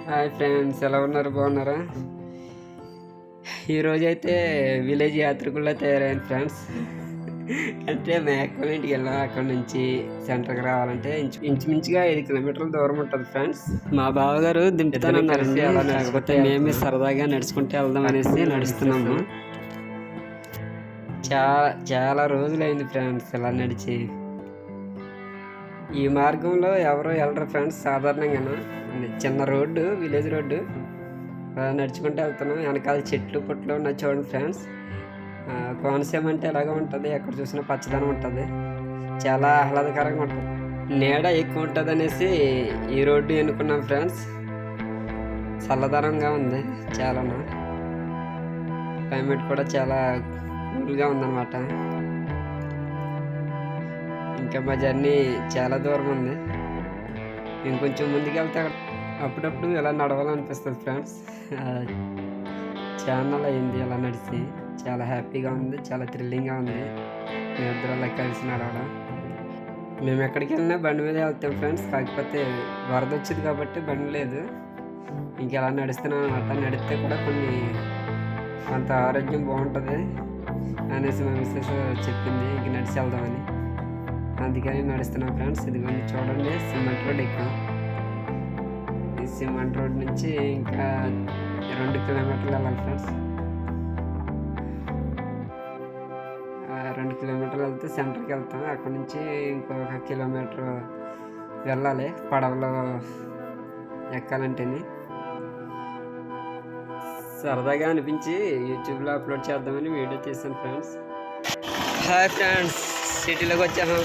Hi friends, ఎలా ఉన్నారు? బాగున్నారా? ఈరోజైతే విలేజ్ యాత్రికుల్లో తయారైంది ఫ్రెండ్స్. అంటే మేకల ఇంటికి వెళ్ళాం. అక్కడ నుంచి సెంటర్కి రావాలంటే ఇంచుమించుగా 5 కిలోమీటర్ల దూరం ఉంటుంది ఫ్రెండ్స్. మా బావగారు దింపుతానన్నారండి. కాకపోతే మేమే సరదాగా నడుచుకుంటే వెళ్దాం అనేసి నడుస్తున్నాము. చాలా రోజులైంది ఫ్రెండ్స్ ఇలా నడిచి. ఈ మార్గంలో ఎవరో వెళ్ళరు ఫ్రెండ్స్. సాధారణంగాను చిన్న రోడ్డు, విలేజ్ రోడ్డు, నడుచుకుంటూ వెళ్తున్నాం. వెనకాల చెట్లు పుట్లు ఉన్నాయి చూడండి ఫ్రెండ్స్. కోనసీమ అంటే ఎలాగ ఉంటుంది, ఎక్కడ చూసినా పచ్చదనం ఉంటుంది, చాలా ఆహ్లాదకరంగా ఉంటుంది, నీడ ఎక్కువ ఉంటుంది అనేసి ఈ రోడ్డు ఎన్నుకున్నాం ఫ్రెండ్స్. చల్లదనంగా ఉంది, చాలా క్లైమేట్ కూడా చాలా కూల్గా ఉందన్నమాట. ఇంకా మా జర్నీ చాలా దూరం ఉంది. ఇంకొంచెం ముందుకు వెళ్తే అప్పుడప్పుడు ఇలా నడవాలనిపిస్తుంది ఫ్రెండ్స్. ఛానల్ అయింది ఇలా నడిచి, చాలా హ్యాపీగా ఉంది, చాలా థ్రిల్లింగ్గా ఉంది. మేమిద్దరు అలా కలిసి నడవడం. మేము ఎక్కడికి వెళ్ళినా బండి మీద వెళ్తాం ఫ్రెండ్స్. కాకపోతే వరద వచ్చింది కాబట్టి బండి లేదు. ఇంకెలా నడుస్తున్నాం అనమాట. నడిస్తే కూడా కొంత ఆరోగ్యం బాగుంటుంది అనేసి మా మిస్సెస్ చెప్పింది. ఇంక నడిచి వెళ్దామని, అందుకని నడుస్తున్నాం ఫ్రెండ్స్. ఇదిగోండి చూడండి, సిమెంట్ రోడ్ ఎక్కాం. ఈ సిమెంట్ రోడ్ నుంచి ఇంకా 2 కిలోమీటర్లు వెళ్ళాలి ఫ్రెండ్స్. 2 కిలోమీటర్లు వెళ్తే సెంటర్కి వెళ్తాం. అక్కడ నుంచి ఇంకొక కిలోమీటర్ వెళ్ళాలి పడవలో ఎక్కాలంటేనే. సరదాగా అనిపించి యూట్యూబ్లో అప్లోడ్ చేద్దామని వీడియో తీసాను ఫ్రెండ్స్. హాయ్ ఫ్రెండ్స్, సిటీలోకి వచ్చాము.